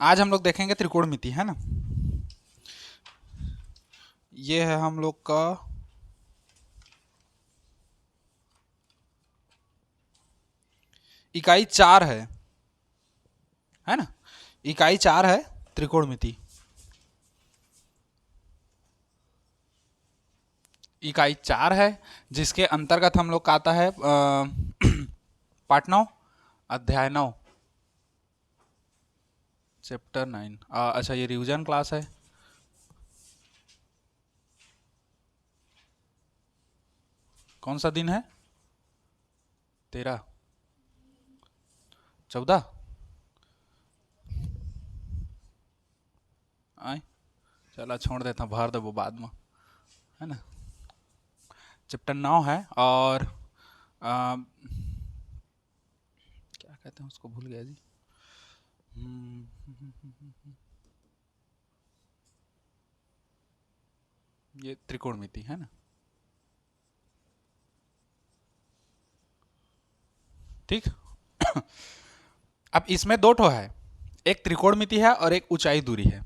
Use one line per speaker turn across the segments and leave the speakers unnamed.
आज हम लोग देखेंगे त्रिकोणमिति, है ना। ये है हम लोग का इकाई 4 है ना। इकाई 4 है त्रिकोणमिति। इकाई 4 है जिसके अंतर्गत हम लोग का आता है पाठ 9 अध्याय 9 चैप्टर 9। अच्छा, ये रिवीजन क्लास है। कौन सा दिन है? 13 14 आए। चला छोड़ देता, भर दे वो बाद में, है ना। चैप्टर 9 है और क्या कहते हैं उसको, भूल गया जी। ये त्रिकोणमिति है ना। ठीक। अब इसमें दो ठो है, एक त्रिकोणमिति है और एक ऊंचाई दूरी है।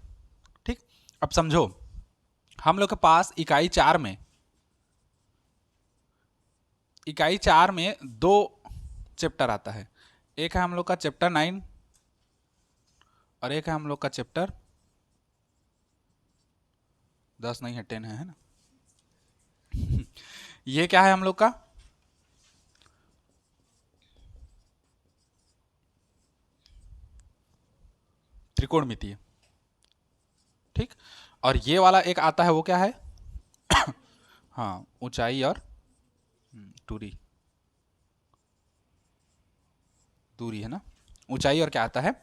ठीक। अब समझो, हम लोग के पास इकाई चार में दो चैप्टर आता है। एक है हम लोग का चैप्टर 9 और एक है हम लोग का चैप्टर 10 नहीं है, 10 है ना। ये क्या है हम लोग का? त्रिकोणमिति है। ठीक। और ये वाला एक आता है, वो क्या है? हाँ, ऊंचाई और दूरी। दूरी है ना। ऊंचाई और क्या आता है?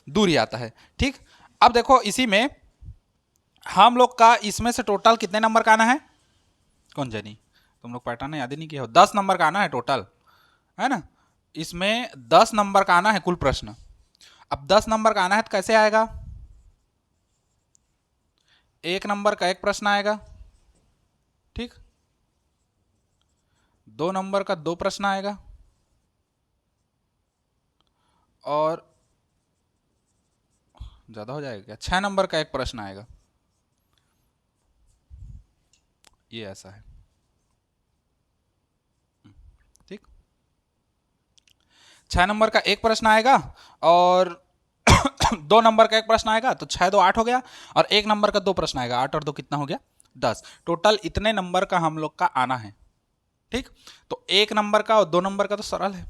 दूरी आता है। ठीक। अब देखो, इसी में हम लोग का इसमें से टोटल कितने नंबर का आना है? कौन जानी, तुम लोग पैटर्न याद ही नहीं किया हो। 10 नंबर का आना है टोटल, है ना। इसमें 10 नंबर का आना है कुल प्रश्न। अब 10 नंबर का आना है तो कैसे आएगा? 1 नंबर का एक प्रश्न आएगा। ठीक। 2 नंबर का 2 प्रश्न आएगा और ज्यादा हो जाएगा क्या, 6 नंबर का एक प्रश्न आएगा। ये ऐसा है। ठीक। 6 नंबर का एक प्रश्न आएगा और 2 नंबर का एक प्रश्न आएगा, तो 6 2 8 हो गया। और 1 नंबर का 2 प्रश्न आएगा, 8 और 2 कितना हो गया? 10। टोटल इतने नंबर का हम लोग का आना है। ठीक। तो 1 नंबर का और 2 नंबर का तो सरल है।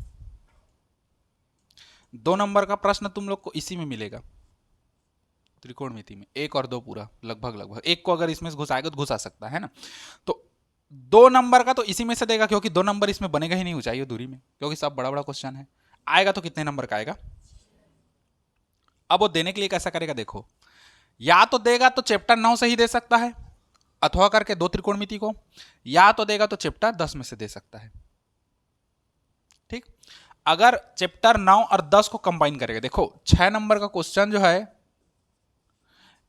2 नंबर का प्रश्न तुम लोग को इसी में मिलेगा, त्रिकोणमिति में। 1 और 2 पूरा लगभग लगभग, 1 को अगर इसमें घुसाएगा तो घुसा सकता है ना। तो 2 नंबर का तो इसी में से देगा, क्योंकि 2 नंबर इसमें बनेगा ही नहीं ऊंचाई और दूरी में, क्योंकि सब बड़ा बड़ा क्वेश्चन है। आएगा तो कितने नंबर का आएगा? अब वो देने के लिए कैसा करेगा देखो, या तो देगा तो चैप्टर 9 से ही दे सकता है, अथवा करके 2 त्रिकोणमिति को, या तो देगा तो चैप्टर 10 में से दे सकता है। ठीक। अगर चैप्टर 9 और 10 को कंबाइन करेगा, देखो 6 नंबर का क्वेश्चन जो है,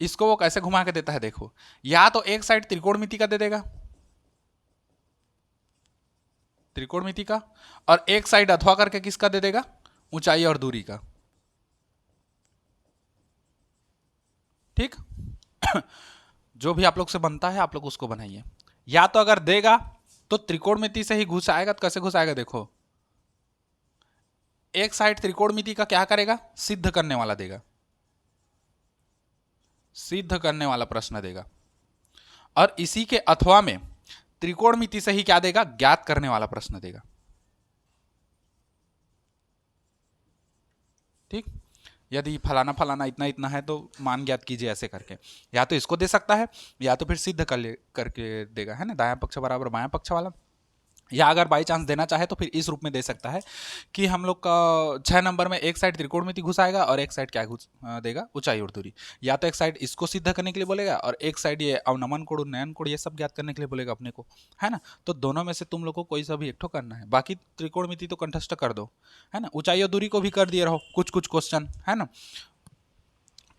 इसको वो कैसे घुमा के देता है देखो। या तो एक साइड त्रिकोणमिति का दे देगा, त्रिकोणमिति का, और एक साइड अथवा करके किसका दे देगा? ऊंचाई और दूरी का। ठीक। जो भी आप लोग से बनता है आप लोग उसको बनाइए। या तो अगर देगा तो त्रिकोणमिति से ही घुसाएगा, तो कैसे घुसाएगा देखो, एक साइड त्रिकोणमिति का क्या करेगा? सिद्ध करने वाला देगा, सिद्ध करने वाला प्रश्न देगा। और इसी के अथवा में त्रिकोणमिति से ही क्या देगा? ज्ञात करने वाला प्रश्न देगा। ठीक। यदि फलाना फलाना इतना इतना है तो मान ज्ञात कीजिए, ऐसे करके या तो इसको दे सकता है, या तो फिर सिद्ध करके देगा, है ना, दायां पक्ष बराबर बायां पक्ष वाला। या अगर बाई चांस देना चाहे तो फिर इस रूप में दे सकता है कि हम लोग का 6 नंबर में एक साइड त्रिकोणमिति घुसाएगा और एक साइड क्या देगा? ऊंचाई और दूरी। या तो एक साइड इसको सिद्ध करने के लिए बोलेगा और एक साइड ये अवनमन कोण उन्नयन कोण ये सब ज्ञात करने के लिए बोलेगा अपने को, है ना। तो दोनों में से तुम लोग को कोई सा भी एक ठो करना है, बाकी त्रिकोणमिति तो कंठस्थ कर दो, है ना। ऊंचाई और दूरी को भी कर दिए रहो कुछ कुछ क्वेश्चन, है ना।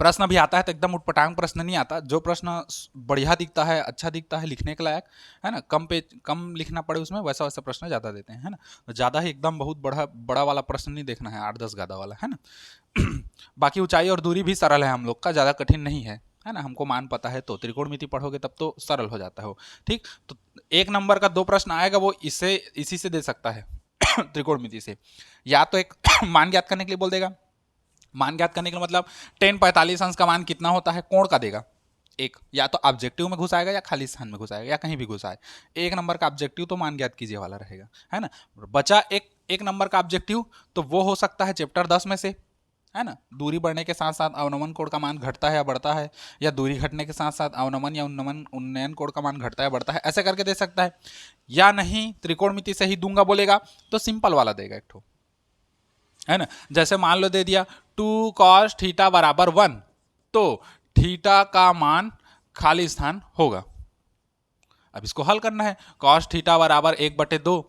प्रश्न भी आता है तो एकदम उटपटांग प्रश्न नहीं आता, जो प्रश्न बढ़िया दिखता है, अच्छा दिखता है, लिखने के लायक है ना, कम पेज कम लिखना पड़े उसमें, वैसा वैसा प्रश्न ज़्यादा देते हैं, है ना। तो ज़्यादा ही एकदम बहुत बड़ा बड़ा वाला प्रश्न नहीं देखना है, 8-10 गादा वाला, है ना। बाकी ऊंचाई और दूरी भी सरल है हम लोग का, ज़्यादा कठिन नहीं है ना, हमको मान पता है तो त्रिकोणमिति पढ़ोगे तब तो सरल हो जाता है वो। ठीक, तो 1 नंबर का 2 प्रश्न आएगा, वो इसी से दे सकता है त्रिकोणमिति से। या तो एक मान ज्ञात करने के लिए बोल देगा, मान ज्ञात करने का मतलब टेन 45 अंश का मान कितना होता है, कोण का देगा एक, या तो ऑब्जेक्टिव में घुसाएगा या खाली स्थान में घुसाएगा या कहीं भी घुसाए। 1 नंबर का ऑब्जेक्टिव तो मान ज्ञात कीजिए वाला रहेगा, है ना। बचा एक नंबर का ऑब्जेक्टिव, तो वो हो सकता है चैप्टर 10 में से, है ना। दूरी बढ़ने के साथ साथ अवनमन कोण का मान घटता है या बढ़ता है, या दूरी घटने के साथ साथ अवनमन या उन्नयन कोण का मान घटता है बढ़ता है, ऐसे करके दे सकता है। या नहीं त्रिकोणमिति से ही दूंगा बोलेगा तो सिंपल वाला देगा एक ठो, है ना। जैसे मान लो दे दिया 2 cos थीटा बराबर 1, तो थीटा का मान खाली स्थान होगा। अब इसको हल करना है, cos थीटा बराबर 1/2,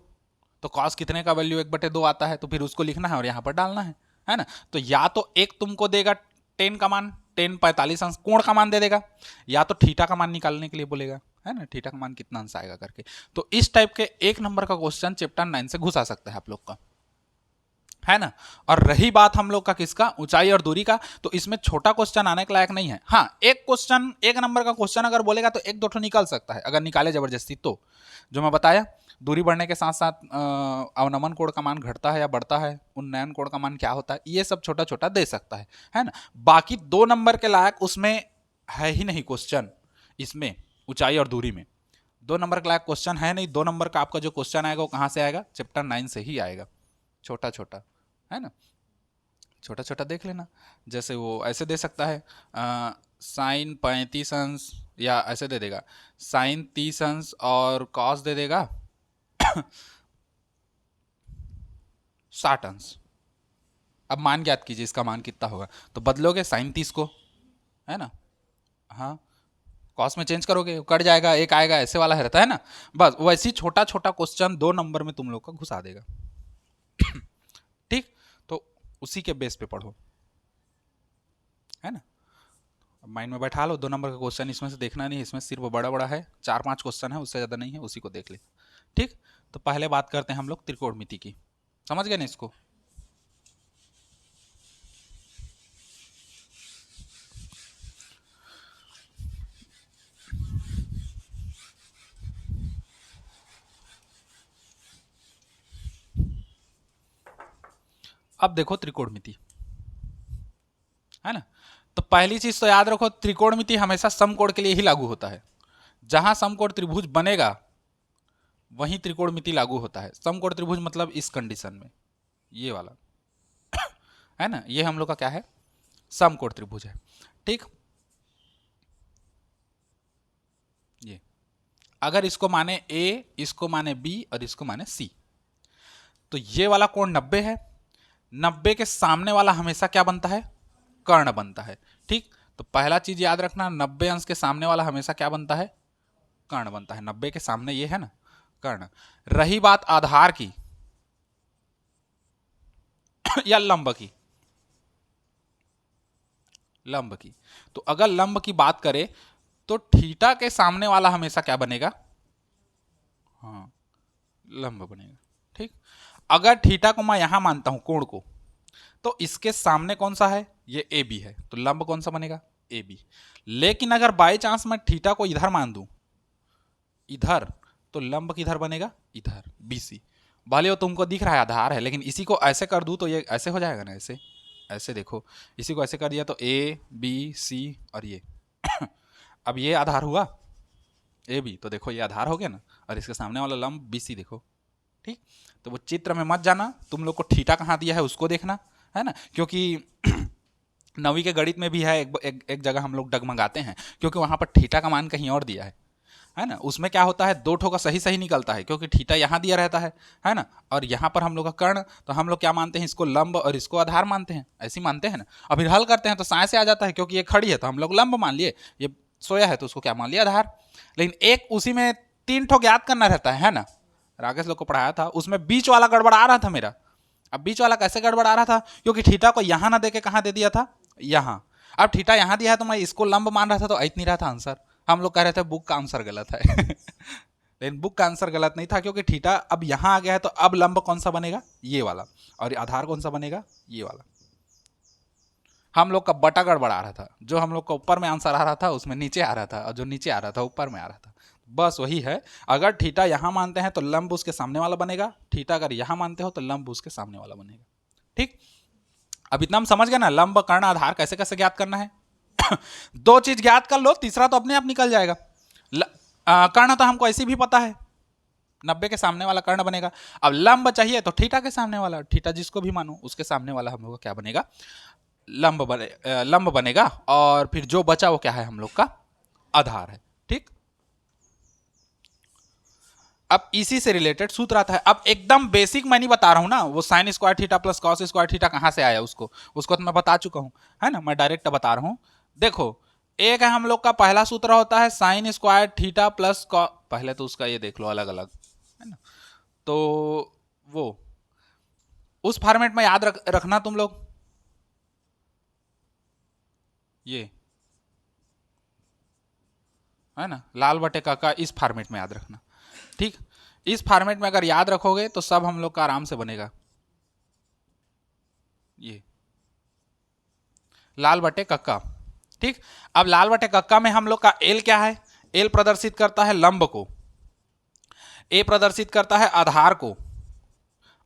तो cos कितने का वैल्यू 1/2 आता है, तो फिर उसको लिखना है और यहां पर डालना है ना। तो या तो एक तुमको देगा 10 का मान, 10 45 अंश कोण का मान दे देगा, या तो थीटा का मान निकालने के लिए बोलेगा, है ना, थीटा का मान कितना अंश आएगा करके। तो इस टाइप के 1 नंबर का क्वेश्चन चैप्टर 9 से घुसा सकता है आप लोग का, है ना। और रही बात हम लोग का किसका, ऊंचाई और दूरी का, तो इसमें छोटा क्वेश्चन आने के लायक नहीं है। हाँ, एक क्वेश्चन 1 नंबर का क्वेश्चन अगर बोलेगा तो 1-2 ठो निकल सकता है, अगर निकाले जबरदस्ती तो। जो मैं बताया, दूरी बढ़ने के साथ साथ अवनमन कोण का मान घटता है या बढ़ता है, उन्नयन कोण का मान क्या होता है, ये सब छोटा छोटा दे सकता है ना। बाकी 2 नंबर के लायक उसमें है ही नहीं क्वेश्चन, इसमें ऊंचाई और दूरी में 2 नंबर के लायक क्वेश्चन है नहीं। 2 नंबर का आपका जो क्वेश्चन आएगा वो कहाँ से आएगा, चैप्टर 9 से ही आएगा, छोटा छोटा, है ना। छोटा छोटा देख लेना, जैसे वो ऐसे दे सकता है साइन 35 अंश, या ऐसे दे देगा साइन 30 अंश और कॉस दे देगा 60 अंश। अब मान ज्ञात कीजिए इसका मान कितना होगा, तो बदलोगे साइन 30 को, है ना, हाँ, कॉस में चेंज करोगे कट जाएगा, एक आएगा, ऐसे वाला रहता है ना। बस वैसी छोटा छोटा क्वेश्चन 2 नंबर में तुम लोग का घुसा देगा। ठीक, तो उसी के बेस पे पढ़ो, है ना। माइंड में बैठा लो, 2 नंबर का क्वेश्चन इसमें से देखना नहीं, इसमें सिर्फ बड़ा बड़ा है, 4-5 क्वेश्चन है, उससे ज़्यादा नहीं है, उसी को देख ले। ठीक, तो पहले बात करते हैं हम लोग त्रिकोणमिति की, समझ गए ना इसको। अब देखो त्रिकोणमिति, है ना। तो पहली चीज तो याद रखो, त्रिकोणमिति हमेशा समकोण के लिए ही लागू होता है। जहां समकोण त्रिभुज बनेगा वहीं त्रिकोणमिति लागू होता है। समकोण त्रिभुज मतलब इस कंडीशन में, ये वाला, है ना, ये हम लोग का क्या है, समकोण त्रिभुज है। ठीक, ये अगर इसको माने ए, इसको माने बी और इसको माने सी, तो ये वाला कोण 90 है। 90 के सामने वाला हमेशा क्या बनता है, कर्ण बनता है। ठीक, तो पहला चीज याद रखना, 90 अंश के सामने वाला हमेशा क्या बनता है, कर्ण बनता है। 90 के सामने ये है ना, कर्ण। रही बात आधार की या लंब की, लंब की, तो अगर लंब की बात करें तो थीटा के सामने वाला हमेशा क्या बनेगा, हाँ, लंब बनेगा। ठीक, अगर थीटा को मैं यहां मानता हूं कोण को, तो इसके सामने कौन सा है, ये ए बी है, तो लंब कौन सा बनेगा, ए बी। लेकिन अगर बाई चांस मैं थीटा को इधर मान दूं, इधर, तो लंब किधर बनेगा, इधर, बी सी। भले वो तुमको दिख रहा है आधार है, लेकिन इसी को ऐसे कर दूं तो ये ऐसे हो जाएगा ना, ऐसे, ऐसे देखो, इसी को ऐसे कर दिया तो ए बी सी और ये अब ये आधार हुआ ए बी, तो देखो ये आधार हो गया ना, और इसके सामने वाला लंब बी सी देखो। ठीक, तो वो चित्र में मत जाना, तुम लोग को थीटा कहाँ दिया है उसको देखना, है ना, क्योंकि 9वीं के गणित में भी है, एक जगह हम लोग डगमगाते हैं, क्योंकि वहां पर थीटा का मान कहीं और दिया है ना। उसमें क्या होता है, 2 ठो का सही सही निकलता है, क्योंकि थीटा यहाँ दिया रहता है ना, और यहाँ पर हम लोग का कर्ण, तो हम लोग क्या मानते हैं, इसको लंब और इसको आधार मानते हैं, ऐसे मानते हैं ना। और फिर हल करते हैं तो साय से आ जाता है, क्योंकि ये खड़ी है तो हम लोग लंब मान लिए, ये सोया है तो उसको क्या मान लिया, आधार। लेकिन एक उसी में 3 ठो ज्ञात करना रहता है ना, राकेश लोग को पढ़ाया था, उसमें बीच वाला गड़बड़ आ रहा था मेरा। अब बीच वाला कैसे गड़बड़ आ रहा था, क्योंकि थीटा को यहां ना देके कहां दे दिया था, यहां। अब थीटा यहाँ दिया है तो मैं इसको लंब मान रहा था तो इतनी रहा था आंसर। हम लोग कह रहे थे बुक का आंसर गलत है लेकिन बुक का आंसर गलत नहीं था, क्योंकि थीटा अब यहाँ आ गया है तो अब लंब कौन सा बनेगा, ये वाला, और आधार कौन सा बनेगा, ये वाला। हम लोग का बटा गड़बड़ा रहा था, जो हम लोग का ऊपर में आंसर आ रहा था उसमें नीचे आ रहा था, और जो नीचे आ रहा था ऊपर में आ रहा था। बस वही है, अगर थीटा यहाँ मानते हैं तो लंब उसके सामने वाला बनेगा, थीटा अगर यहाँ मानते हो तो लंब उसके सामने वाला बनेगा। ठीक, अब इतना हम समझ गए ना लंब कर्ण आधार कैसे कैसे ज्ञात करना है दो चीज ज्ञात कर लो, तीसरा तो अपने आप निकल जाएगा। कर्ण तो हमको ऐसे भी पता है, 90 के सामने वाला कर्ण बनेगा। अब लंब चाहिए तो थीटा के सामने वाला, थीटा जिसको भी मानो उसके सामने वाला हम लोग का क्या बनेगा, लंब बनेगा। और फिर जो बचा वो क्या है, हम लोग का आधार है। ठीक, अब इसी से रिलेटेड सूत्र आता है। अब एकदम बेसिक मैं नहीं बता रहा हूं ना, वो sign square theta plus cos square theta कहां से आया उसको तो मैं बता चुका हूं, है ना, मैं डायरेक्ट बता रहा हूं। देखो, एक है हम लोग का पहला सूत्र होता है sign square theta plus cos, पहले तो उसका ये देख लो अलग अलग, है ना, तो वो उस फॉर्मेट में याद रखना तुम लोग, ये है ना, लाल बटे का इस फॉर्मेट में याद रखना। ठीक, इस फॉर्मेट में अगर याद रखोगे तो सब हम लोग का आराम से बनेगा। ये लाल बटे कक्का। ठीक, अब लाल बटे कक्का में हम लोग का एल क्या है, एल प्रदर्शित करता है लंब को, ए प्रदर्शित करता है आधार को,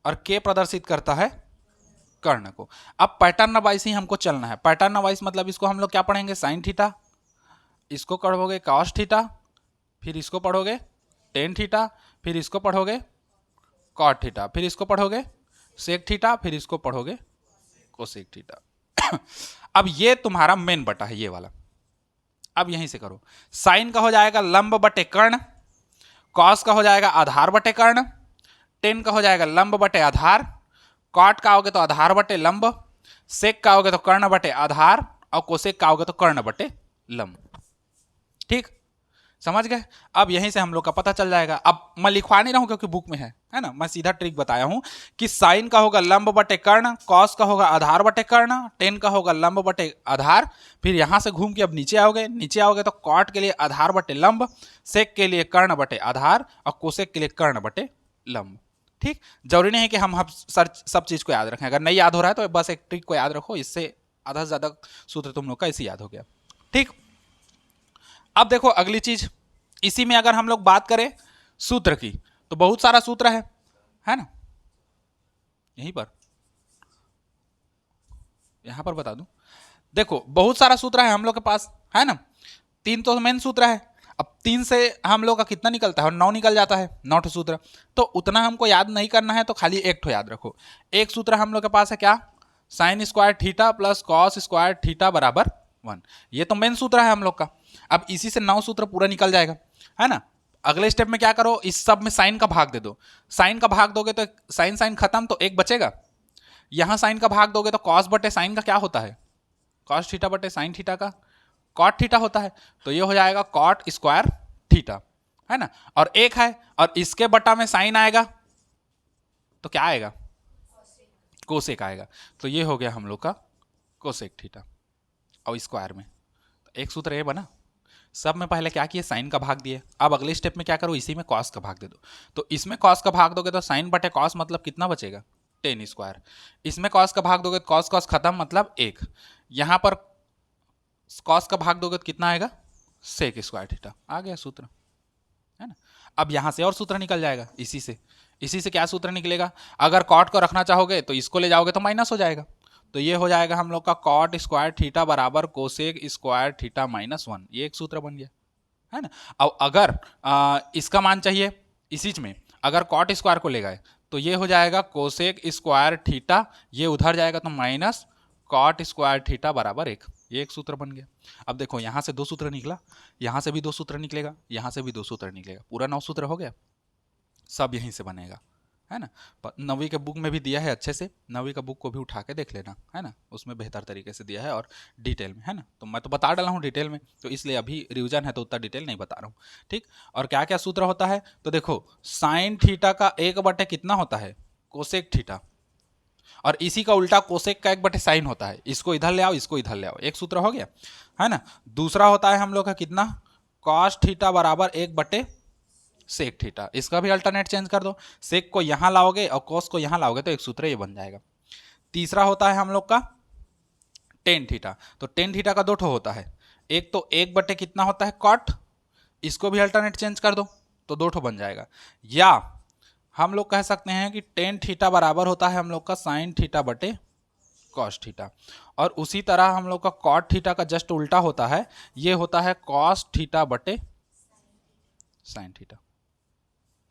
और के प्रदर्शित करता है कर्ण को। अब पैटर्न वाइज ही हमको चलना है। पैटर्न वाइज मतलब इसको हम लोग क्या पढ़ेंगे, साइन थीटा, इसको पढ़ोगे कॉस थीटा, फिर इसको पढ़ोगे टेन थीटा, फिर इसको पढ़ोगे कॉट थीटा, फिर इसको पढ़ोगे सेक थीटा, फिर इसको पढ़ोगे कोसेक थीटा अब ये तुम्हारा मेन बटा है, ये वाला। अब यहीं से करो, साइन का हो जाएगा लंब बटे कर्ण, कॉस का हो जाएगा आधार बटे कर्ण, टेन का हो जाएगा लंब बटे आधार, कॉट का आओगे तो आधार बटे लंब, सेक का आओगे तो कर्ण बटे आधार, और कोसेक का आओगे तो कर्ण बटे लंब। ठीक, समझ गए। अब यहीं से हम लोग का पता चल जाएगा। अब मैं लिखवा नहीं रहा हूं क्योंकि बुक में है ना, मैं सीधा ट्रिक बताया हूं कि साइन का होगा लंब बटे कर्ण, कॉस का होगा आधार बटे कर्ण, टेन का होगा लंब बटे आधार, फिर यहां से घूम के अब नीचे आओगे तो कॉट के लिए आधार बटे लंब, सेक के लिए कर्ण बटे आधार, और कोसेक के लिए कर्ण बटे लंब। ठीक, जरूरी नहीं है कि हम सब चीज को याद रखें, अगर नहीं याद हो रहा है तो बस एक ट्रिक को याद रखो, इससे आधा से ज्यादा सूत्र तुम लोग का इसी याद हो गया। ठीक, अब देखो अगली चीज, इसी में अगर हम लोग बात करें सूत्र की तो बहुत सारा सूत्र है ना, यहीं पर यहां पर बता दूं, देखो बहुत सारा सूत्र है हम लोग के पास, है ना, 3 तो मेन सूत्र है। अब 3 से हम लोग का कितना निकलता है, और 9 निकल जाता है, 9 सूत्र, तो उतना हमको याद नहीं करना है, तो खाली एक ठो याद रखो। एक सूत्र हम लोग के पास है क्या, sign square theta plus cos square theta बराबर 1, ये तो मेन सूत्र है हम लोग का। अब इसी से 9 सूत्र पूरा निकल जाएगा, है ना। अगले स्टेप में क्या करो, इस सब में साइन का भाग दे दो, साइन का भाग दोगे तो साइन साइन खत्म, तो एक बचेगा, यहां साइन का भाग दोगे तो कॉस बटे साइन का क्या होता है, कॉस थीटा बटे साइन थीटा का कॉट थीटा होता है, तो ये हो जाएगा कॉट स्क्वायर थीटा, है ना। और एक है, और इसके बटा में साइन आएगा तो क्या आएगा, कोसेक आएगा, तो ये हो गया हम लोग का कोसेक थीटा, और स्क्वायर में तो एक सूत्र ये बना। सब में पहले क्या किए, साइन का भाग दिए। अब अगले स्टेप में क्या करो, इसी में कॉस का भाग दे दो, तो इसमें कॉस का भाग दोगे तो साइन बटे कॉस मतलब कितना बचेगा, टेन स्क्वायर, इसमें कॉस का भाग दोगे तो कॉस कॉस खत्म मतलब एक, यहां पर कॉस का भाग दोगे तो कितना आएगा, सेक स्क्वायर थीटा, आ गया सूत्र, है ना। अब यहां से और सूत्र निकल जाएगा, इसी से क्या सूत्र निकलेगा, अगर कॉट को रखना चाहोगे तो इसको ले जाओगे तो माइनस हो जाएगा, तो ये हो जाएगा हम लोग का कॉट स्क्वायर थीटा बराबर कोसेक स्क्वायर थीटा -1, ये एक सूत्र बन गया, है ना। अब अगर इसका मान चाहिए इसी में, अगर कॉट स्क्वायर को ले गए तो ये हो जाएगा कोसेक स्क्वायर थीटा, ये उधर जाएगा तो माइनस कॉट स्क्वायर थीटा बराबर 1, ये एक सूत्र बन गया। अब देखो यहां से 2 सूत्र निकला, यहां से भी 2 सूत्र निकलेगा, यहां से भी 2 सूत्र निकलेगा, पूरा 9 सूत्र हो गया, सब यहीं से बनेगा, है ना। 9वीं के बुक में भी दिया है अच्छे से, 9वीं का बुक को भी उठा के देख लेना, है ना, उसमें बेहतर तरीके से दिया है और डिटेल में, है ना। तो मैं तो बता डाला हूँ डिटेल में, तो इसलिए अभी रिवीजन है तो उतना डिटेल नहीं बता रहा हूँ। ठीक, और क्या क्या सूत्र होता है, तो देखो साइन थीटा का 1 बटे कितना होता है, कोसेक थीटा, और इसी का उल्टा कोसेक का 1/sin होता है। इसको इधर ले आओ, इसको इधर ले आओ, एक सूत्र हो गया, है ना। दूसरा होता है हम लोग का कितना, कॉस थीटा बराबर 1/सेक थीटा। इसका भी अल्टरनेट चेंज कर दो, सेक को यहां लाओगे और कॉस को यहां लाओगे तो एक सूत्र ये बन जाएगा। तीसरा होता है हम लोग का टेन थीटा। तो टेन थीटा का दो ठो होता है, एक तो 1 कितना होता है कॉट, इसको भी अल्टरनेट चेंज कर दो तो दो ठो बन जाएगा। या हम लोग कह सकते हैं कि टेन थीटा बराबर होता है हम लोग का साइन थीटा बटे कॉस थीटा। और उसी तरह हम लोग का कॉट थीटा का जस्ट उल्टा होता है, ये होता है कॉस थीटा बटे साइन थीटा।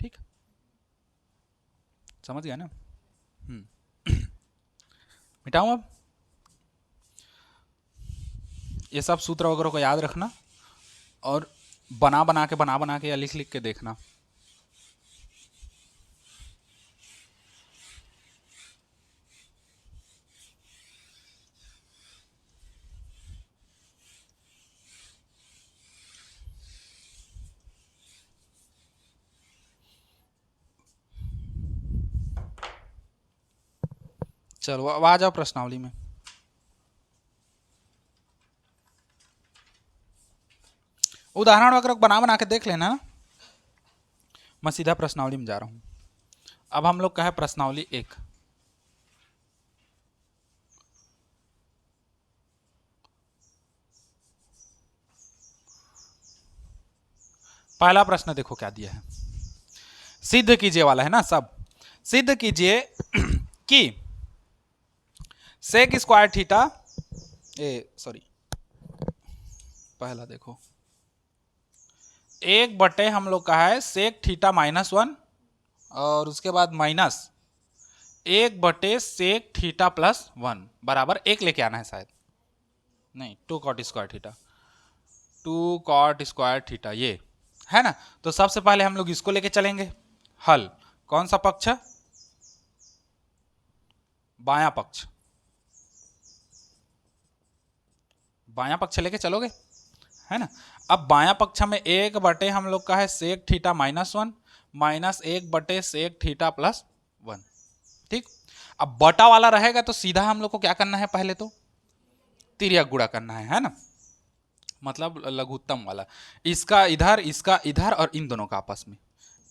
ठीक, समझ गया ना। मिटाऊं अब, ये सब सूत्र वगैरह को याद रखना और बना बना के या लिख लिख के देखना। चलो अब आ जाओ प्रश्नावली में। उदाहरण वगैरह बना के देख लेना, मैं सीधा प्रश्नावली में जा रहा हूं। अब हम लोग का है प्रश्नावली 1। पहला प्रश्न देखो क्या दिया है, सिद्ध कीजिए वाला है ना सब। सिद्ध कीजिए कि सेक स्क्वायर थीटा, सॉरी पहला देखो 1 हम लोग का है सेक थीटा -1 और उसके बाद माइनस 1/सेक थीटा +1 बराबर 1 लेके आना है शायद, नहीं 2 cot square theta, 2 cot square theta ये है ना। तो सबसे पहले हम लोग इसको लेके चलेंगे हल, कौन सा पक्ष, बायां पक्ष, बायां पक्ष लेके चलोगे, है ना। अब बायां पक्ष में 1 हम लोग का है सेक थीटा -1 माइनस 1/सेक थीटा +1। ठीक, अब बटा वाला रहेगा तो सीधा हम लोग को क्या करना है, पहले तो तिर्यक गुणा करना है ना, मतलब लघुत्तम वाला, इसका इधर और इन दोनों का आपस में।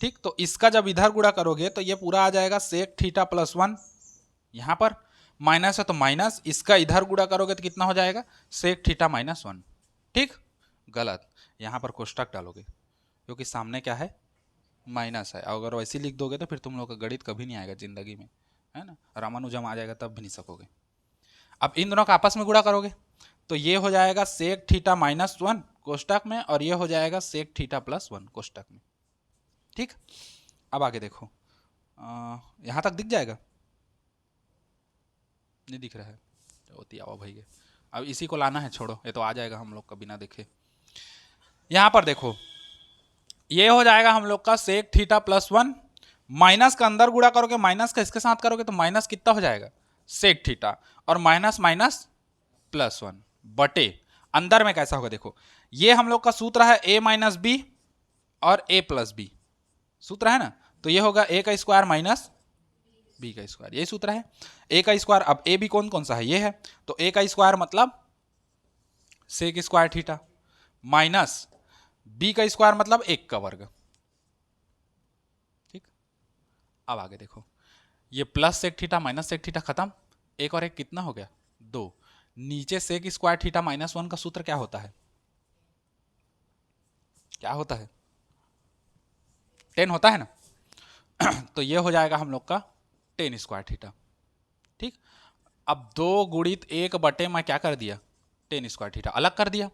ठीक, तो इसका जब इधर गुणा करोगे तो ये पूरा आ जाएगा सेक थीटा +1, यहां पर माइनस है तो माइनस, इसका इधर गुणा करोगे तो कितना हो जाएगा सेक थीटा -1। ठीक, गलत, यहां पर कोष्टक डालोगे क्योंकि सामने क्या है माइनस है। अगर वैसे लिख दोगे तो फिर तुम लोग का गणित कभी नहीं आएगा जिंदगी में, है ना, रामानुजम आ जाएगा तब भी नहीं सकोगे। अब इन दोनों का आपस में गुणा करोगे तो ये हो जाएगा सेक थीटा -1 कोष्टक में और ये हो जाएगा सेक थीटा +1 कोष्टक में। ठीक, अब आगे देखो, यहां तक दिख जाएगा, नहीं दिख रहा है, आवा भाई। अब इसी को लाना है, छोड़ो ये तो आ जाएगा हम लोग का बिना देखे। यहां पर देखो ये हो जाएगा हम लोग का सेक थीटा +1, माइनस का अंदर गुणा करोगे, माइनस का इसके साथ करोगे तो माइनस कितना हो जाएगा सेक थीटा और माइनस माइनस +1 बटे अंदर में कैसा होगा देखो, ये हम लोग का सूत्र है a - b और a + b सूत्र है ना, तो ये होगा a का स्क्वायर माइनस b का स्क्वायर, यही सूत्र है। a का स्क्वायर, अब a b कौन कौन सा है, ये है, तो a का स्क्वायर मतलब sec square theta minus b का स्क्वायर मतलब 1 का वर्ग। ठीक, अब आगे देखो, ये plus sec theta minus sec theta खत्म, एक और एक कितना हो गया 2, नीचे सेक स्क्वायर थीटा -1 का सूत्र क्या होता है, क्या होता है 10 होता है ना तो ये हो जाएगा हम लोग का 10 स्क्वायर थीटा। ठीक, अब 2 गुणित 1 बटे मैं क्या कर दिया 10 स्क्वायर थीटा अलग कर दिया,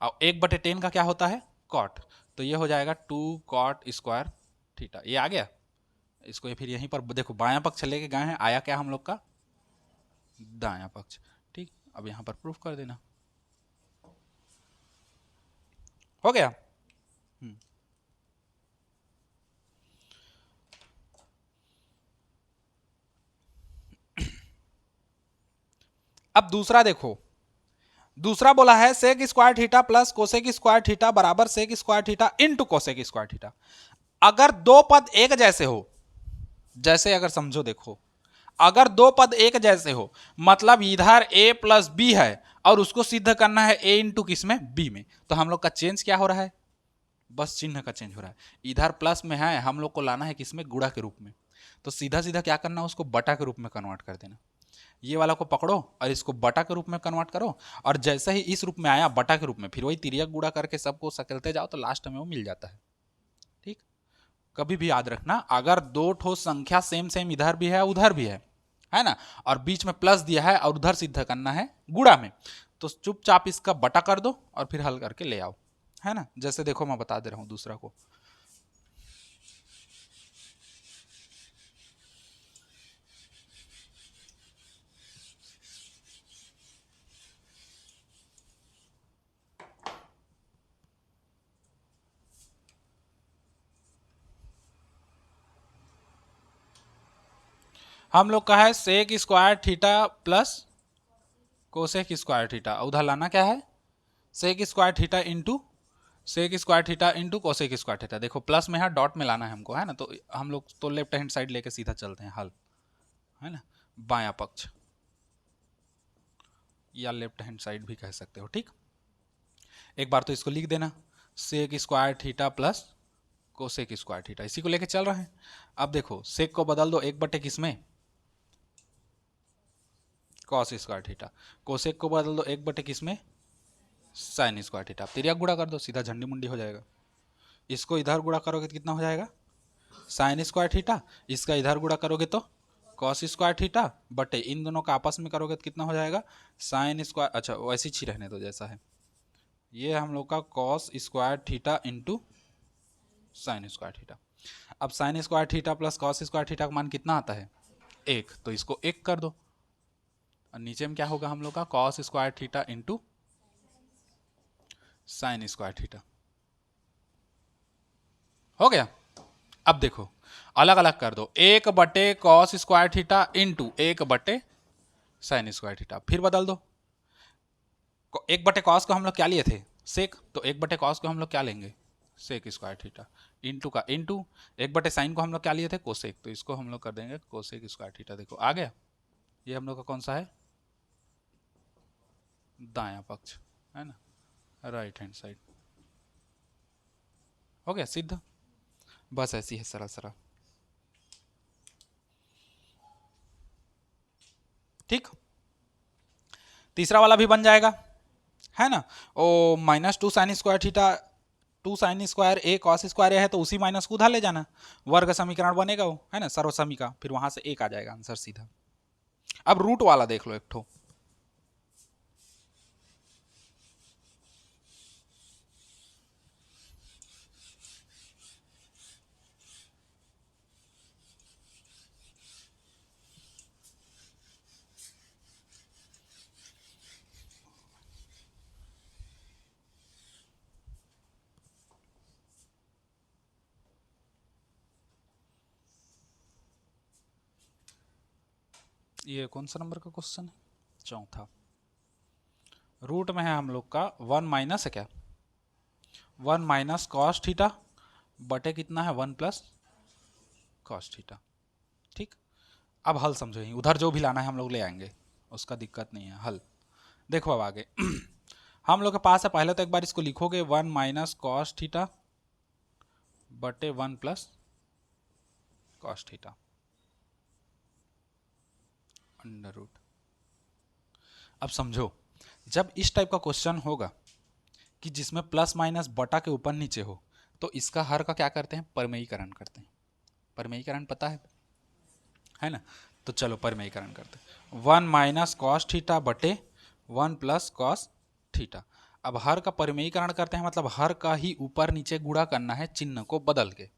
और 1/10 का क्या होता है कॉट, तो ये हो जाएगा 2 कॉट स्क्वायर थीटा, ये आ गया। इसको ये फिर यहीं पर देखो बायां पक्ष लेके गए हैं, आया क्या हम लोग का दायां पक्ष। ठीक, अब यहां पर प्रूफ कर देना, हो गया। अब दूसरा देखो, दूसरा बोला है sec square theta plus cosec square theta बराबर sec square theta into cosec square theta. अगर दो पद एक जैसे हो, जैसे अगर समझो देखो, अगर दो पद एक जैसे हो, मतलब इधर a प्लस बी है और उसको सिद्ध करना है a इंटू किसमें, b में, तो हम लोग का चेंज क्या हो रहा है, बस चिन्ह का चेंज हो रहा है। इधर प्लस में है, हम लोग को लाना है किसमें, गुणा के रूप में, तो सीधा सीधा क्या करना है, उसको बटा के रूप में कन्वर्ट कर देना। ये वाला को पकड़ो और इसको बटा के रूप में कन्वर्ट करो, और जैसे ही इस रूप में आया बटा के रूप में, फिर वही तिर्यक गुणा करके सबको सकेलते जाओ तो लास्ट में वो मिल जाता है। ठीक, कभी भी याद रखना, अगर दो ठो संख्या सेम सेम इधर भी है उधर भी है ना, और बीच में प्लस दिया है और उधर सिद्ध करना है गुणा में, तो चुपचाप इसका बटा कर दो और फिर हल करके ले आओ, है ना। जैसे देखो मैं बता दे रहा हूं दूसरा को, हम लोग का है sec square theta plus cosec square theta, उधर लाना क्या है, sec square theta into sec square theta into cosec square theta. देखो प्लस में है, डॉट में लाना है हमको, है ना, तो हम लोग तो लेफ्ट हैंड साइड लेके सीधा चलते हैं हल, है ना, बायां पक्ष या लेफ्ट हैंड साइड भी कह सकते हो। ठीक, एक बार तो इसको लिख देना, sec square theta plus cosec square theta, इसी को लेके चल रहे हैं। अब देखो सेक को बदल दो एक बटे किसमें, कॉस स्क्वायर थीटा, कोसेक को बदल दो एक बटे किसमें, साइन स्क्वायर थीटा। तिर्यक गुणा कर दो, सीधा झंडी मुंडी हो जाएगा। इसको इधर गुणा करोगे तो कितना हो जाएगा, साइन स्क्वायर थीटा, इसका इधर गुणा करोगे तो कॉस स्क्वायर थीटा, बटे इन दोनों का आपस में करोगे तो कितना हो जाएगा, साइन स्क्वायर, अच्छा वैसे ही रहने दो जैसा है, ये हम लोग का cos square theta into sine square theta. अब sine square theta plus cos square theta का मान कितना आता है, एक, तो इसको एक कर दो, और नीचे में क्या होगा हम लोग का, cos square theta into sine square theta, हो गया। अब देखो अलग अलग कर दो, एक बटे कॉस स्क्वायर थीटा इंटू एक बटे साइन स्क्वायर थीटा, फिर बदल दो, एक बटे कॉस को हम लोग क्या लिए थे, सेक, तो एक बटे कॉस को हम लोग क्या लेंगे, सेक स्क्वायर थीटा, इंटू का इंटू, एक बटे साइन को हम लोग क्या लिए थे, कोसेक, तो इसको हम लोग कर देंगे कोसेक स्क्वायर थीटा। देखो आ गया, ये हम लोग का कौन सा है, दायां पक्ष, है ना, राइट हैंड साइड, हो गया सिद्ध। बस ऐसी है सरल सरल। ठीक, तीसरा वाला भी बन जाएगा, है ना, ओ minus two sine square theta, two sine square A cos square है, तो उसी माइनस को उधर ले जाना, वर्ग समीकरण बनेगा वो, है ना, सर्वसमी का, फिर वहां से एक आ जाएगा आंसर सीधा। अब रूट वाला देख लो एक ठो, ये कौन सा नंबर का क्वेश्चन है, चौथा। रूट में है हम लोग का वन माइनस है क्या, वन माइनस कॉस थीटा बटे कितना है, वन प्लस कॉस थीटा। ठीक, अब हल समझो, ही उधर जो भी लाना है हम लोग ले आएंगे, उसका दिक्कत नहीं है, हल देखो अब आगे हम लोग के पास है, पहले तो एक बार इसको लिखोगे, वन माइनस कॉस थीटा बटे one plus cos theta under root. अब समझो, जब इस टाइप का क्वेश्चन होगा कि जिसमें प्लस माइनस बटा के ऊपर नीचे हो, तो इसका हर का क्या करते हैं, परमेयीकरण करते हैं। परमेयीकरण पता है ना, तो चलो परमेयीकरण करते हैं, वन माइनस कॉस थीटा बटे वन प्लस कॉस थीटा। अब हर का परमेयीकरण करते हैं, मतलब हर का ही ऊपर नीचे गुणा करना है चिन्ह को बदल के,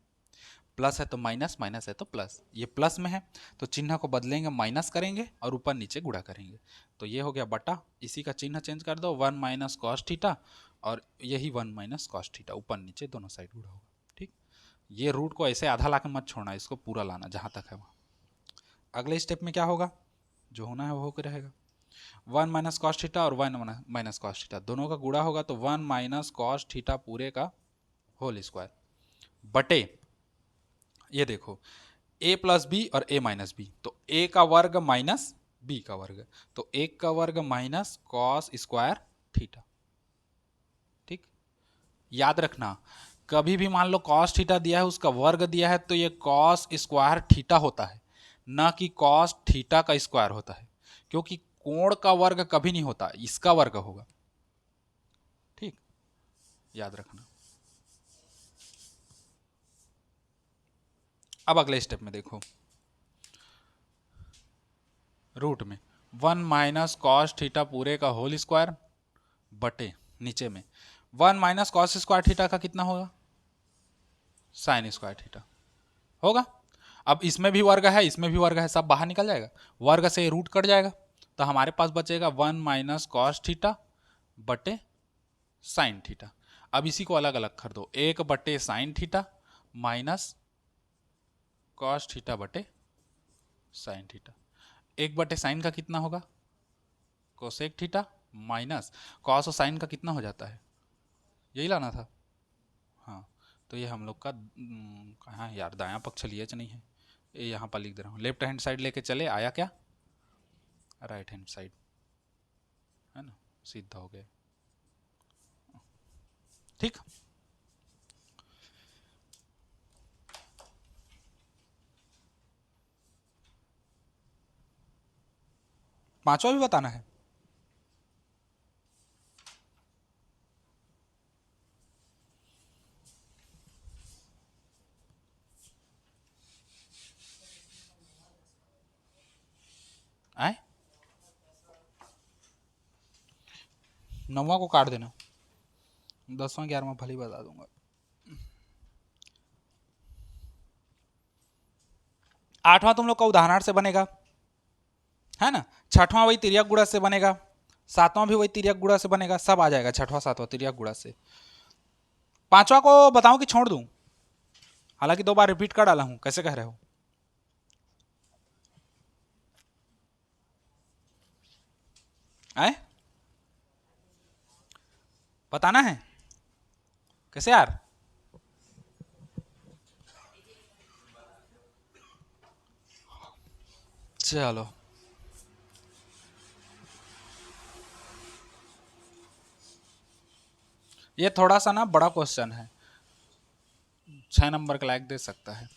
प्लस है तो माइनस, माइनस है तो प्लस, ये प्लस में है तो चिन्ह को बदलेंगे, माइनस करेंगे और ऊपर नीचे गुणा करेंगे, तो ये हो गया बटा, इसी का चिन्ह चेंज कर दो, वन माइनस कॉस थीटा, और यही वन माइनस कॉस थीटा, ऊपर नीचे दोनों साइड गुणा होगा। ठीक, ये रूट को ऐसे आधा ला के मत छोड़ना, इसको पूरा लाना जहाँ तक है वहाँ। अगले स्टेप में क्या होगा, जो होना है वो होकर रहेगा, वन माइनस कॉस थीटा और वन माइनस कॉस थीटा दोनों का गुणा होगा, तो वन माइनस कॉस थीटा पूरे का होल स्क्वायर बटे, ये देखो ए प्लस बी और ए माइनस बी, तो ए का वर्ग माइनस बी का वर्ग, तो एक का वर्ग माइनस कॉस स्क्वायर थीटा। ठीक, याद रखना कभी भी मान लो कॉस थीटा दिया है उसका वर्ग दिया है तो ये कॉस स्क्वायर थीटा होता है, ना कि कॉस थीटा का स्क्वायर होता है, क्योंकि कोण का वर्ग कभी नहीं होता, इसका वर्ग होगा। ठीक, याद रखना। अब अगले स्टेप में देखो, रूट में 1 माइनस कॉस थीटा पूरे का होल स्क्वायर बटे नीचे में 1 माइनस कॉस स्क्वायर थीटा का कितना होगा, साइन स्क्वायर थीटा होगा। अब इसमें भी वर्ग है इसमें भी वर्ग है, सब बाहर निकल जाएगा, वर्ग से रूट कट जाएगा, तो हमारे पास बचेगा 1 माइनस कॉस थीटा बटे साइन थीटा। अब इसी को अलग अलग कर दो, 1 बटे sine theta minus cos theta बटे साइन थीटा। 1 बटे साइन का कितना होगा, कोसेक थीटा माइनस कॉस और साइन का कितना हो जाता है, यही लाना था। हाँ, तो ये हम लोग का कहाँ है यार, दायां पक्ष लिए नहीं है, ये यहाँ पर लिख दे रहा हूँ, लेफ्ट हैंड साइड लेके चले, आया क्या, राइट हैंड साइड, है ना, सीधा हो गया। ठीक, पांचवा भी बताना है। आए, 9वां को काट देना, 10वां 11वां भले ही बता दूंगा। 8वां तुम लोग का उदाहरण से बनेगा, है ना, 6वां वही तिर्यक गुणा से बनेगा, 7वां भी वही तिर्यक गुणा से बनेगा, सब आ जाएगा 6वां 7वां तिर्यक गुणा से। 5वां को बताऊं कि छोड़ दूं, हालांकि 2 बार रिपीट कर डाला हूं, कैसे कह रहे हो, आए, बताना है कैसे यार, चलो ये थोड़ा सा ना बड़ा क्वेश्चन है, 6 नंबर का लायक दे सकता है,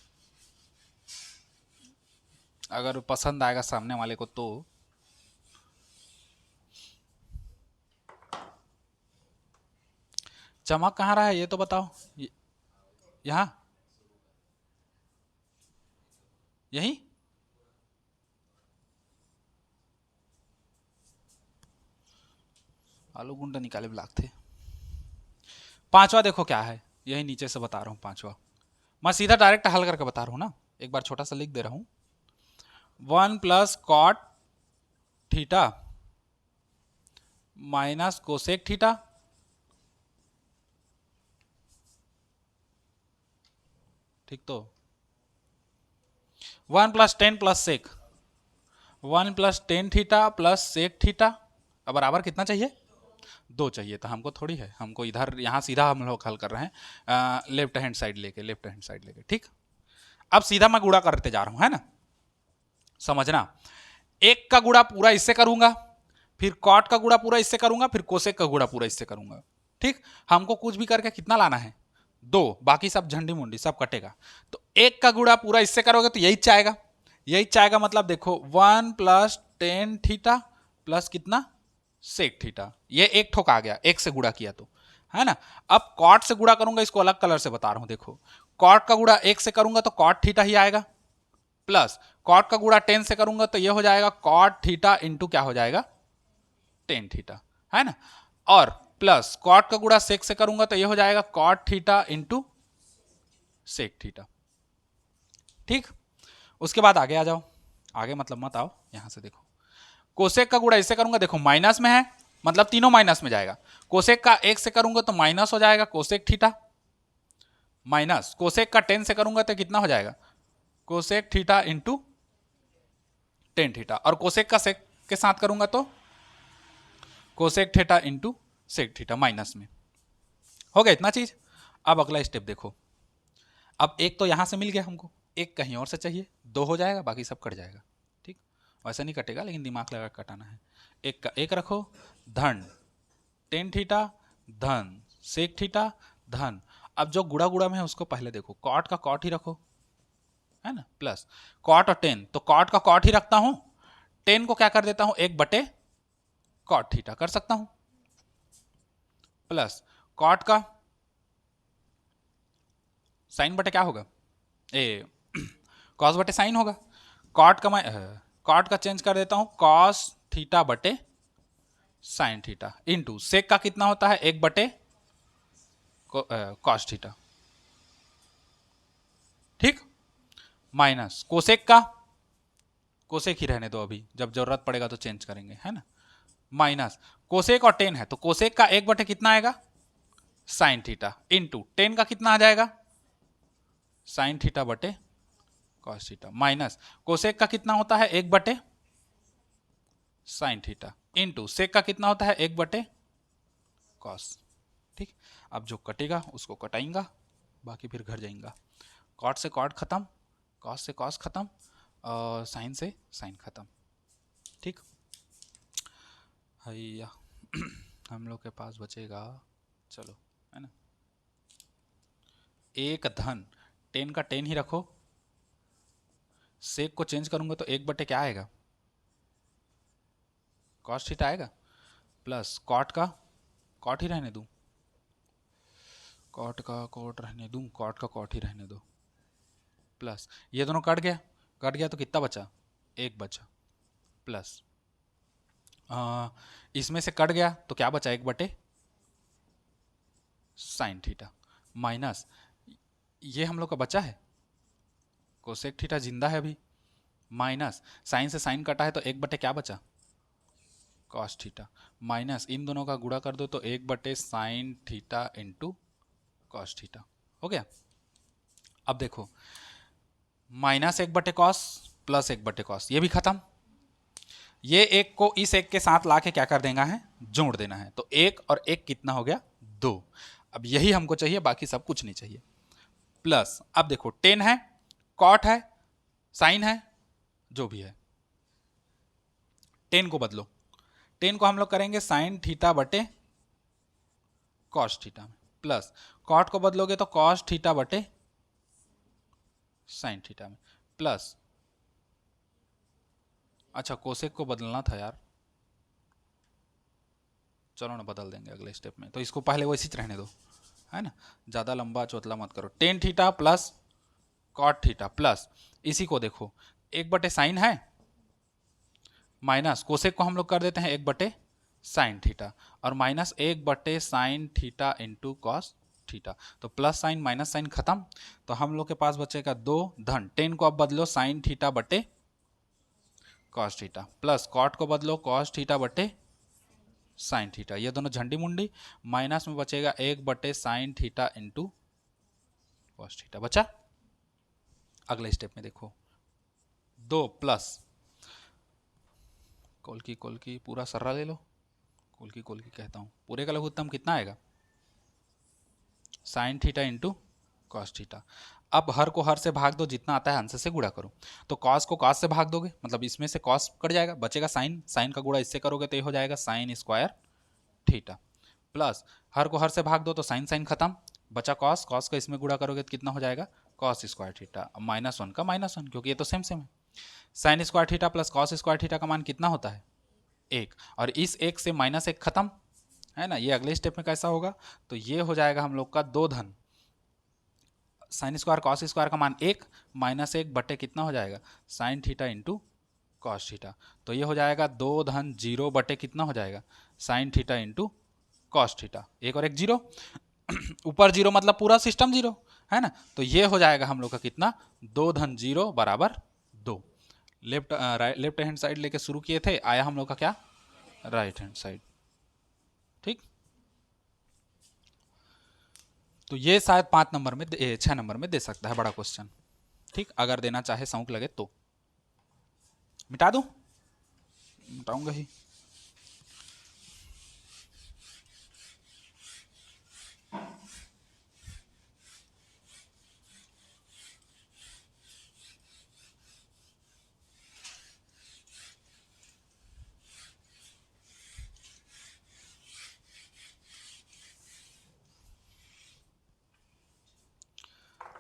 अगर पसंद आएगा सामने वाले को तो। चमक कहाँ रहा है ये तो बताओ, यहाँ, यही, आलू गुंडा निकाले ब्लॉक थे। 5वां देखो क्या है, यही नीचे से बता रहा हूँ 5वां, मैं सीधा डायरेक्ट हल करके बता रहा हूँ ना, एक बार छोटा सा लिख दे रहा हूँ, 1 plus cot theta minus cosec theta, ठीक, तो 1 plus 10 plus sec, 1 plus 10 theta plus sec theta, अब बराबर कितना चाहिए, 2 चाहिए, तो हमको थोड़ी है, हमको इधर यहाँ सीधा हम लोग हल कर रहे हैं, लेफ्ट हैंड साइड लेके, लेफ्ट हैंड साइड लेके। ठीक, अब सीधा मैं गुणा करते जा रहा हूँ, है ना, समझना, 1 का गुणा पूरा इससे करूंगा, फिर कॉट का गुणा पूरा इससे करूंगा, फिर कोसेक का गुणा पूरा इससे करूंगा। ठीक, हमको कुछ भी करके कितना लाना है, 2, बाकी सब झंडी मुंडी सब कटेगा, तो 1 का गुणा पूरा इससे करोगे तो यही चाहेगा, यही चाहेगा, मतलब देखो 1 प्लस 10 थीटा प्लस कितना सेक थीटा, ये एक ठोक आ गया, 1 से गुणा किया तो, है ना। अब कॉट से गुणा करूंगा, इसको अलग कलर से बता रहा हूं, देखो कॉट का गुणा 1 से करूंगा तो कॉट थीटा ही आएगा, प्लस कॉट का गुणा 10 से करूंगा तो ये हो जाएगा कॉट थीटा इंटू क्या हो जाएगा 10 थीटा, है ना, और प्लस कॉट का गुणा सेक से करूंगा तो ये हो जाएगा cot theta into sec theta. ठीक, उसके बाद आगे आ जाओ, आगे मतलब मत आओ, यहां से देखो, कोसेक का गुणा इससे करूंगा, देखो माइनस में है, मतलब तीनों माइनस में जाएगा, कोसेक का 1 से करूंगा तो माइनस हो जाएगा कोसेक थीटा, माइनस कोसेक का 10 से करूंगा तो कितना हो जाएगा कोसेक थीटा इंटू 10 थीटा, और कोसेक का सेक के साथ करूंगा तो cosec theta into sec theta minus में, हो गया इतना चीज। अब अगला स्टेप देखो, अब एक तो यहां से मिल गया हमको, एक कहीं और से चाहिए, 2 हो जाएगा, बाकी सब कट जाएगा। ठीक, वैसे नहीं कटेगा लेकिन दिमाग लगा के कटाना है। एक का एक रखो, धन टेन थीटा धन सेक थीटा धन। अब जो गुड़ा गुड़ा में है उसको पहले देखो, कॉट का कॉट ही रखो, है ना, प्लस कॉट और टेन, तो कॉट का कॉट ही रखता हूं, टेन को क्या कर देता हूं, 1 बटे कॉट थीटा कर सकता हूं, प्लस कॉट का साइन बटे क्या होगा, ए कॉस बटे साइन होगा। कॉट का मैं कॉट का चेंज कर देता हूं, कॉस थीटा बटे साइन थीटा इंटू सेक का कितना होता है, 1 बटे कॉस थीटा। ठीक, माइनस कोसेक का, कोसेक ही रहने दो अभी, जब जरूरत पड़ेगा तो चेंज करेंगे, है ना, माइनस कोसेक और टेन है तो कोसेक का 1 बटे कितना आएगा, साइन थीटा इंटू टेन का कितना आ जाएगा, साइन थीटा बटे कॉस थीटा, माइनस कोसेक का कितना होता है, 1 बटे साइन थीटा इंटू सेक का कितना होता है, 1 बटे कॉस। ठीक, अब जो कटेगा उसको कटाएंगा, बाकी फिर घर जाएंगा। कॉट से कॉट खत्म, कॉस से कॉस खत्म, और साइन से साइन खत्म। ठीक, हैया हम लोग के पास बचेगा, चलो, है ना, एक धन टेन का टेन ही रखो, सेक को चेंज करूंगा तो 1 बटे क्या आएगा, कॉस थीटा आएगा, प्लस कॉट का कॉट ही रहने दूं, कॉट का कॉट रहने दूं, कॉट का कॉट ही रहने दो, प्लस ये दोनों कट गया, कट गया तो कितना बचा, 1 बचा, प्लस इसमें से कट गया तो क्या बचा, 1 बटे साइन थीटा, माइनस ये हम लोग का बचा है, कोसेक थीटा जिंदा है अभी, माइनस साइन से साइन कटा है तो 1 बटे क्या बचा, कॉस थीटा, माइनस इन दोनों का गुणा कर दो तो 1 बटे sine theta into cos theta हो गया। अब देखो, -1 बटे कॉस प्लस 1 बटे कॉस, ये भी खत्म, ये एक को इस एक के साथ लाके क्या कर देना है, जोड़ देना है, तो 1 और 1 कितना हो गया, 2। अब यही हमको चाहिए, बाकी सब कुछ नहीं चाहिए, प्लस अब देखो टेन है, कॉट है, साइन है, जो भी है, टेन को बदलो, टेन को हम लोग करेंगे साइन थीटा बटे कॉस थीटा में, प्लस कॉट को बदलोगे तो कॉस थीटा बटे साइन थीटा में, प्लस अच्छा कोसेक को बदलना था यार, चलो ना बदल देंगे अगले स्टेप में, तो इसको पहले वैसे ही रहने दो, है ना, ज़्यादा लंबा चौतला मत करो, tan theta plus cot theta plus इसी को देखो 1 बटे साइन है, माइनस कोसेक को हम लोग कर देते हैं 1 बटे साइन थीटा, और माइनस 1 बटे sine theta into cos theta, तो प्लस साइन माइनस साइन खत्म, तो हम लोग के पास बचेगा 2 धन टेन को अब बदलो साइन थीटा बटे कॉस थीटा, प्लस कॉट को बदलो कॉस थीटा बटे साइन थीटा, ये दोनों झंडी मुंडी, माइनस में बचेगा 1 बटे sine theta into cos theta बचा। अगले स्टेप में देखो, 2 प्लस कोल की पूरा सर्रा ले लो, कोल की कहता हूँ, पूरे का लघुत्तम कितना आएगा, sine theta into cos theta. अब हर को हर से भाग दो, जितना आता है आंसर से गुणा करो, तो कॉस को कॉस से भाग दोगे, मतलब इसमें से कॉस कट जाएगा, बचेगा साइन, साइन का गुणा इससे करोगे तो ये हो जाएगा साइन स्क्वायर थीटा, प्लस हर को हर से भाग दो तो साइन साइन खत्म, बचा कॉस, कॉस को इसमें गुणा करोगे तो कितना हो जाएगा, कॉस स्क्वायर थीटा, -1 का -1, क्योंकि ये तो सेम सेम है, sign square theta plus cos square theta का मान कितना होता है, 1, और इस 1 से -1 खत्म, है ना, ये अगले स्टेप में कैसा होगा, तो ये हो जाएगा हम लोग का 2 धन साइन स्क्वायर कॉस स्क्वायर का मान 1, -1 बटे कितना हो जाएगा, sine theta into cos theta, तो ये हो जाएगा 2 धन 0 बटे कितना हो जाएगा, sine theta into cos theta, 1 और 1 0, ऊपर 0 मतलब पूरा सिस्टम 0, है ना, तो ये हो जाएगा हम लोग का कितना, 2 धन 0 बराबर 2। लेफ्ट हैंड साइड लेके शुरू किए थे, आया हम लोग का क्या, राइट हैंड साइड। ठीक, तो ये शायद 5 नंबर में 6 नंबर में दे सकता है बड़ा क्वेश्चन। ठीक, अगर देना चाहे शौक लगे तो मिटा दूं, मिटाऊंगा ही।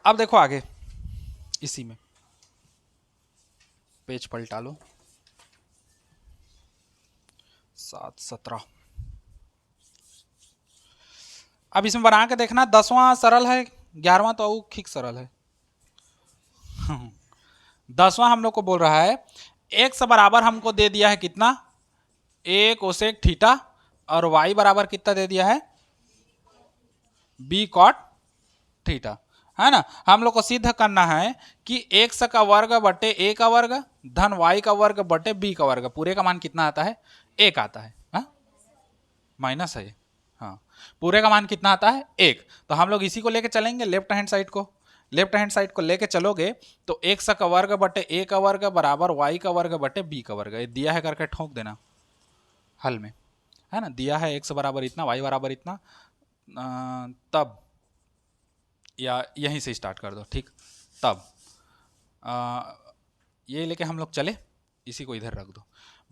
अब देखो आगे इसी में पेज पलटा लो, 7 17। अब इसमें बना के देखना, 10वां सरल है, 11वां तो औखिक सरल है। 10वां हम लोग को बोल रहा है x बराबर हमको दे दिया है कितना, a कोसेक थीटा, और y बराबर कितना दे दिया है, b कॉट थीटा, है ना। हम लोग को सिद्ध करना है कि x का वर्ग बटे a का वर्ग धन y का वर्ग बटे b का वर्ग, पूरे का मान कितना आता है, 1 आता है, हाँ? माइनस है, हाँ, पूरे का मान कितना आता है, 1। तो हम लोग इसी को लेके चलेंगे, लेफ्ट हैंड साइड को, लेफ्ट हैंड साइड को लेके चलोगे तो x का वर्ग बटे a का वर्ग बराबर y का वर्ग बटे b का वर्ग, ये दिया है करके ठोक देना हल में, है ना। दिया है x बराबर इतना, y बराबर इतना, तब या यहीं से स्टार्ट कर दो, ठीक। तब ये लेके हम लोग चले, इसी को इधर रख दो,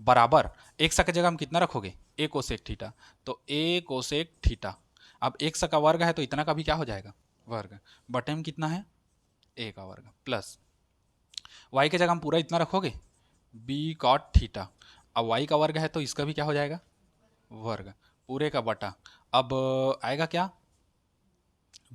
बराबर x की जगह हम कितना रखोगे, a कोसेक थीटा, तो a कोसेक थीटा। अब x का वर्ग है तो इतना का भी क्या हो जाएगा, वर्ग, बटे में कितना है, a का वर्ग, प्लस y की जगह हम पूरा इतना रखोगे, b कॉट थीटा। अब y का वर्ग है तो इसका भी क्या हो जाएगा, वर्ग, पूरे का बटा, अब आएगा क्या,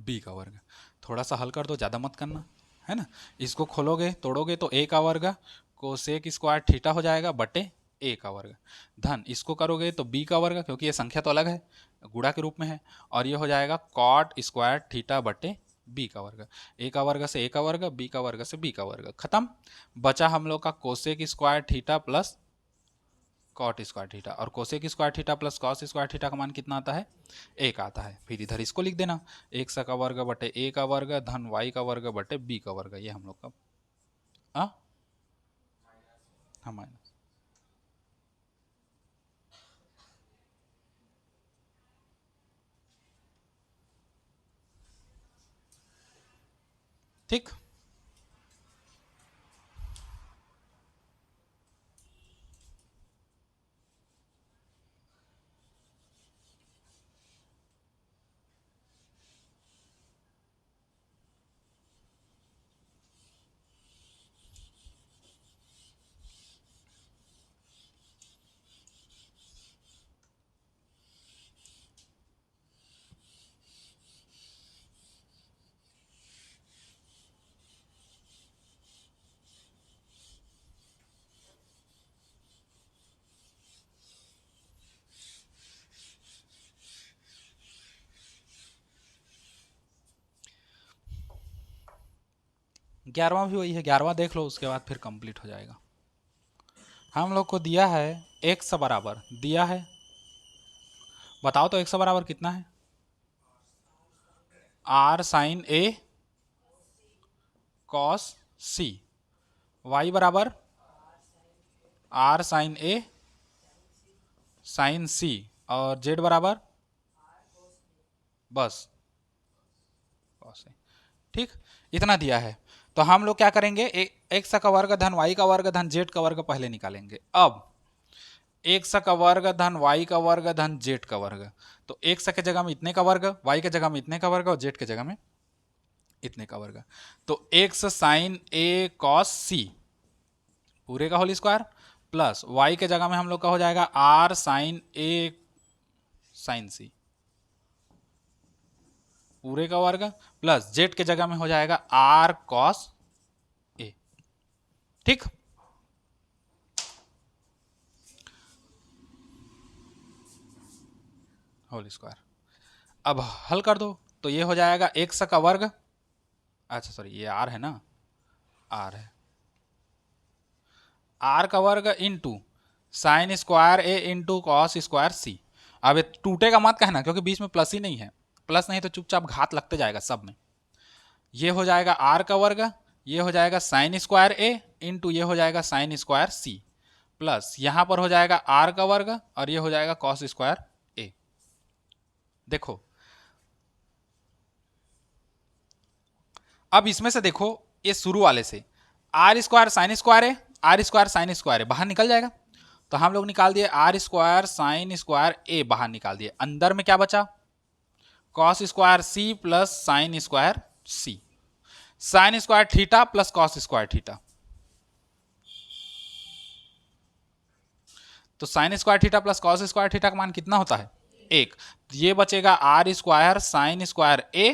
b का वर्ग। थोड़ा सा हल कर दो, ज़्यादा मत करना, है ना। इसको खोलोगे तोड़ोगे तो a का वर्ग कोसेक स्क्वायर थीटा हो जाएगा बटे a का वर्ग, धन इसको करोगे तो b का वर्ग, क्योंकि ये संख्या तो अलग है, गुणा के रूप में है, और ये हो जाएगा कॉट स्क्वायर थीटा बटे b का वर्ग। a का वर्ग से a का वर्ग, b का वर्ग से b का वर्ग, खत्म। बचा हम लोग का cosec square theta plus cot square theta, और cosec square theta plus cos square theta का मान कितना आता है, 1 आता है। फिर इधर इसको लिख देना, x का वर्ग बटे a का वर्ग धन y का वर्ग बटे b का वर्ग, ये हम लोग का हाँ माइनस, ठीक। ग्यारहवां भी वही है, 11वां देख लो, उसके बाद फिर कंप्लीट हो जाएगा। हम लोग को दिया है x बराबर दिया है, बताओ तो x बराबर कितना है, r sine a cos c, y बराबर r sine a sine c, और z बराबर बस कॉस a, ठीक। इतना दिया है, तो हम लोग क्या करेंगे, एक्स का वर्ग धन वाई का वर्ग धन जेड का वर्ग पहले निकालेंगे। अब एक्स का वर्ग धन वाई का वर्ग धन जेड का वर्ग, तो एक्स के जगह में इतने का वर्ग, वाई के जगह में इतने का वर्ग, और जेड के जगह में इतने का वर्ग, तो एक्स साइन ए कॉस सी पूरे का होल स्क्वायर, प्लस वाई के जगह में हम लोग का हो जाएगा आर साइन ए साइन सी पूरे का वर्ग, प्लस जेड के जगह में हो जाएगा आर कॉस ए, ठीक। होल स्क्वायर, अब हल कर दो तो ये हो जाएगा एक्स का वर्ग, अच्छा सॉरी ये आर है ना, आर है, आर का वर्ग इंटू साइन स्क्वायर ए इंटू कॉस स्क्वायर सी। अब ये टूटेगा मत कहना, क्योंकि बीच में प्लस ही नहीं है, प्लस नहीं तो चुपचाप घात लगते जाएगा सब में। ये हो जाएगा आर का वर्ग, ये हो जाएगा साइन स्क्वायर ए इंटू ये हो जाएगा साइन स्क्वायर सी, प्लस यहां पर हो जाएगा आर का वर्ग और ये हो जाएगा कॉस स्क्वायर ए। देखो अब इसमें से देखो, ये शुरू वाले से आर स्क्वायर साइन स्क्वायर है, आर स्क्वायर साइन स्क्वायर है, बाहर निकल जाएगा, तो हम लोग निकाल दिए r square sine square a, बाहर निकाल दिए, अंदर में क्या बचा, cos square c plus sine square c. Sine square theta plus cos square theta. तो sine square theta plus cos square theta का मान कितना होता है? 1। ये बचेगा r square sine square a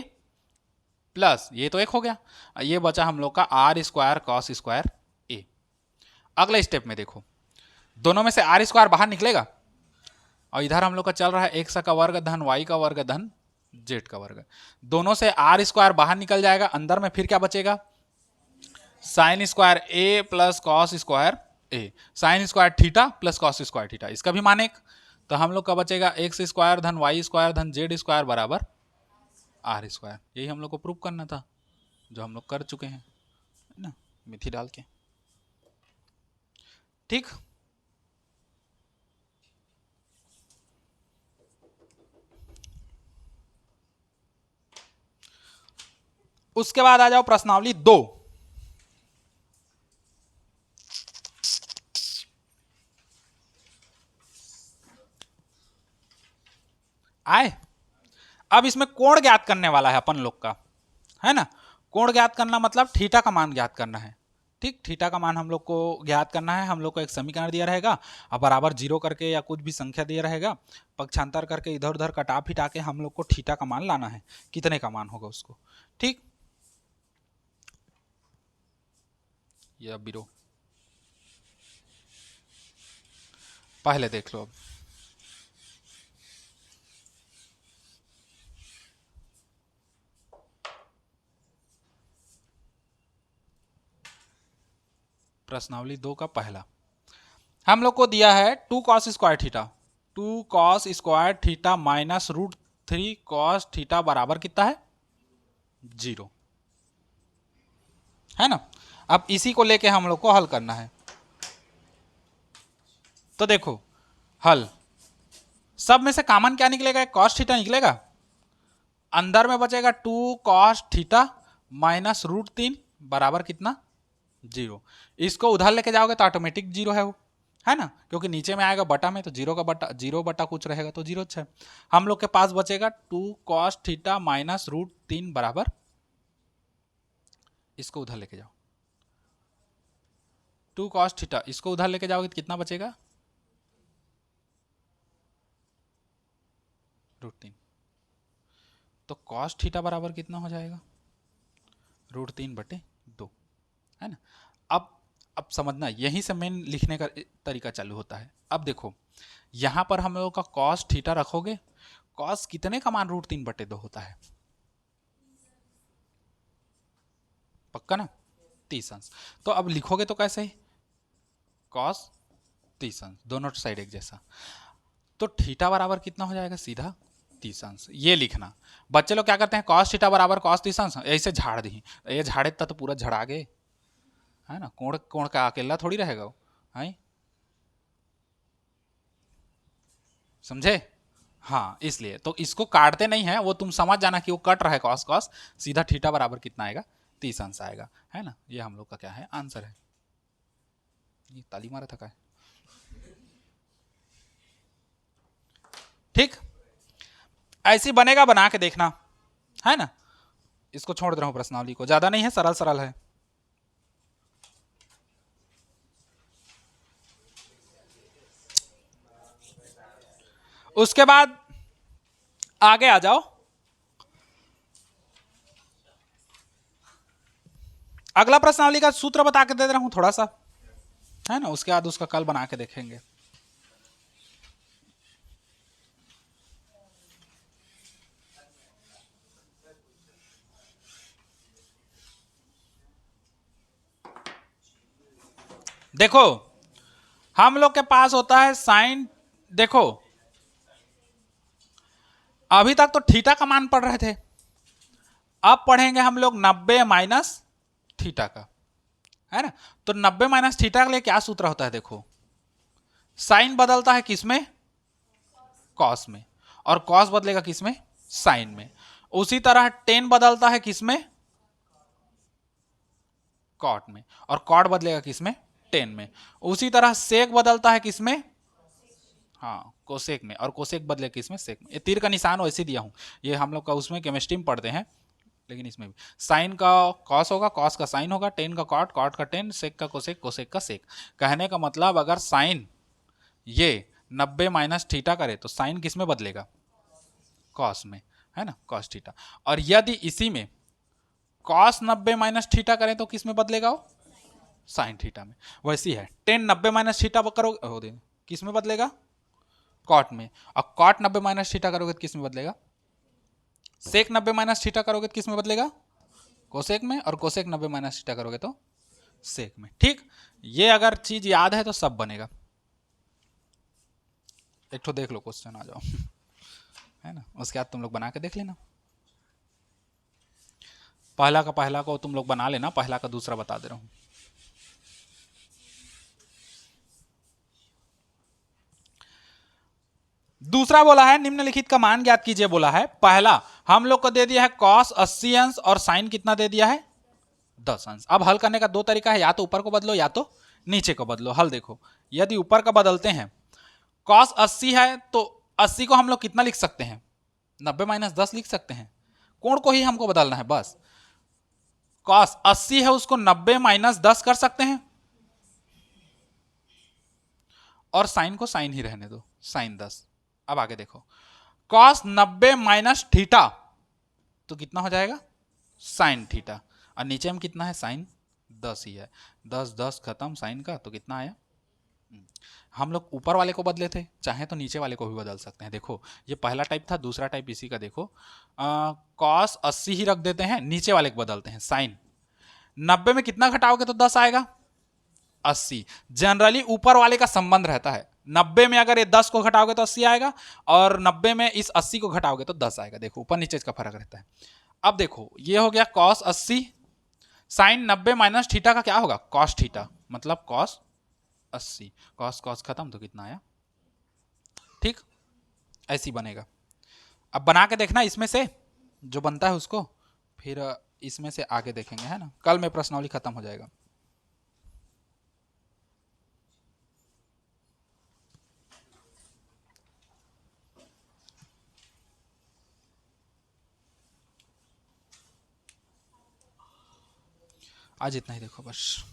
plus ये तो 1 हो गया, ये बचा हम लोग का आर स्क्वायर कॉस स्क्वायर ए। अगले स्टेप में देखो, दोनों में से आर स्क्वायर बाहर निकलेगा और इधर हम लोग का चल रहा है एक्स का वर्ग धन वाई का वर्ग धन जेड का वर्ग। दोनों से आर स्क्वायर बाहर निकल जाएगा, अंदर में फिर क्या बचेगा? Sine square a plus cos square a, sine square theta plus cos square theta, इसका भी मान 1। तो हम लोग का बचेगा एक्स स्क्वायर धन वाई स्क्वायर धन जेड स्क्वायर बराबर आर स्क्वायर। यही हम लोग को प्रूव करना था, जो हम लोग कर चुके हैं, है ना, मिथी डाल के। ठीक, उसके बाद आ जाओ प्रश्नावली 2। आए, अब इसमें कोण ज्ञात करने वाला है अपन लोग का, है ना। कोण ज्ञात करना मतलब थीटा का मान ज्ञात करना है। ठीक, थीटा का मान हम लोग को ज्ञात करना है। हम लोग को एक समीकरण दिया रहेगा और बराबर 0 करके या कुछ भी संख्या दिया रहेगा, पक्षांतर करके इधर उधर कटा फिटा के हम लोग को थीटा का मान लाना है, कितने का मान होगा उसको। ठीक, ये अब बिरो पहले देख लो। अब प्रश्नावली 2 का पहला हम लोग को दिया है 2 cos square theta, 2 cos square theta minus √3 cos theta बराबर कितना है? 0, है ना। अब इसी को लेके हम लोग को हल करना है। तो देखो हल, सब में से कॉमन क्या निकलेगा? कॉस थीटा निकलेगा, अंदर में बचेगा 2 कॉस थीटा माइनस √3 बराबर कितना? 0। इसको उधर लेके जाओगे तो ऑटोमेटिक 0 है वो, है ना, क्योंकि नीचे में आएगा बटा में, तो 0 का बटा 0 बटा कुछ रहेगा तो 0 है। हम लोग के पास बचेगा 2 कॉस थीटा माइनस √3 बराबर, इसको उधर लेके जाओ, 2 कॉस थीटा, इसको उधर लेके जाओगे तो कितना बचेगा? √3। तो कॉस थीटा बराबर कितना हो जाएगा? √3/2, है ना। अब समझना, यहीं से मेन लिखने का तरीका चालू होता है। अब देखो यहां पर हम लोगों का कॉस थीटा रखोगे, कॉस कितने का मान √3/2 होता है? पक्का ना? 30 अंश। तो अब लिखोगे तो कैसे? कॉस 30 अंश, दोनों साइड एक जैसा। तो थीटा बराबर कितना हो जाएगा? सीधा 30 अंश। ये लिखना। बच्चे लोग क्या करते हैं, कॉस थीटा बराबर कॉस 30 अंश ऐसे झाड़ दी, ये झाड़े तो पूरा झड़ा गए, है ना। कोण कोण का अकेला थोड़ी रहेगा वो, है, समझे। हाँ, इसलिए तो इसको काटते नहीं है, वो तुम समझ जाना कि वो कट रहा है कॉस कॉस, सीधा थीटा बराबर कितना आएगा? 30 अंश आएगा, है ना। ये हम लोग का क्या है? आंसर है। ये ताली मारा था क्या? ठीक, ऐसी बनेगा, बना के देखना, है ना। इसको छोड़ दे रहा हूं, प्रश्नावली को, ज्यादा नहीं है, सरल सरल है। उसके बाद आगे आ जाओ, अगला प्रश्नावली का सूत्र बता के दे रहा हूं थोड़ा सा, है ना। उसके बाद उसका कल बना के देखेंगे। देखो हम लोग के पास होता है साइन, देखो अभी तक तो थीटा का मान पढ़ रहे थे, अब पढ़ेंगे हम लोग 90 माइनस थीटा का, है ना। तो 90 माइनस थीटा के लिए क्या सूत्र होता है? देखो साइन बदलता है किसमें? कॉस में, और कॉस बदलेगा किसमें? साइन में। उसी तरह टेन बदलता है किसमें? कॉट में, और कॉट बदलेगा किसमें? टेन में। उसी तरह सेक बदलता है किसमें? हाँ, कोसेक में, और कोसेक बदले किसमें? सेक में। ये तीर का निशान वैसे दिया हूं, ये हम लोग का उसमें केमिस्ट्री में पढ़ते हैं, लेकिन इसमें भी साइन का कॉस होगा, कॉस का साइन होगा, टेन का कॉट, कॉट का टेन, सेक का कोसेक, कोसेक का सेक। कहने का मतलब अगर साइन ये 90 माइनस थीटा करे तो साइन किस में बदलेगा? कॉस में, है ना, कॉस थीटा। और यदि इसी में कॉस 90 माइनस थीटा करें तो किस में बदलेगा वो? साइन थीटा में। वैसी है टेन 90 माइनस थीटा करोगे किस में बदलेगा? कॉट में। और कॉट 90 माइनस थीटा करोगे तो किस में बदलेगा? सेक 90 माइनस थीटा करोगे तो किस में बदलेगा? कोसेक में। और कोसेक 90 माइनस थीटा करोगे तो सेक में। ठीक, ये अगर चीज याद है तो सब बनेगा। एक तो देख लो क्वेश्चन, आ जाओ है ना, उसके बाद तुम लोग बना के देख लेना। पहला का पहला को तुम लोग बना लेना, पहला का दूसरा बता दे रहा हूं। दूसरा बोला है निम्नलिखित का मान ज्ञात कीजिए। बोला है पहला हम लोग को दे दिया है कॉस 80 अंश और साइन कितना दे दिया है? 10 अंश। अब हल करने का दो तरीका है, या तो ऊपर को बदलो या तो नीचे को बदलो। हल देखो, यदि ऊपर का बदलते हैं, कॉस 80 है तो 80 को हम लोग कितना लिख सकते हैं? 90 माइनस 10 लिख सकते हैं। कोण को ही हमको बदलना है बस। कॉस 80 है उसको 90 माइनस 10 कर सकते हैं, और साइन को साइन ही रहने दो, साइन 10। अब आगे देखो, कॉस 90 माइनस थीटा तो कितना हो जाएगा? Sine theta. और नीचे में कितना है? साइन 10 ही है। 10 10 खत्म साइन का, तो कितना आया? हम लोग ऊपर वाले को बदले थे, चाहे तो नीचे वाले को भी बदल सकते हैं। देखो ये पहला टाइप था, दूसरा टाइप इसी का देखो, कॉस 80 ही रख देते हैं, नीचे वाले को बदलते हैं साइन। 90 में कितना घटाओगे तो 10 आएगा? 80। जनरली ऊपर वाले का संबंध रहता है, 90 में अगर ये 10 को घटाओगे तो 80 आएगा, और 90 में इस 80 को घटाओगे तो 10 आएगा। देखो ऊपर नीचे का फर्क रहता है। अब देखो ये हो गया कॉस 80, साइन 90 माइनस थीटा का क्या होगा? कॉस थीटा, मतलब कॉस 80। कॉस कॉस खत्म, तो कितना आया? ठीक, ऐसी बनेगा। अब बना के देखना इसमें से जो बनता है उसको, फिर इसमें से आगे देखेंगे, है ना। कल में प्रश्नावली खत्म हो जाएगा। आज इतना ही देखो बस।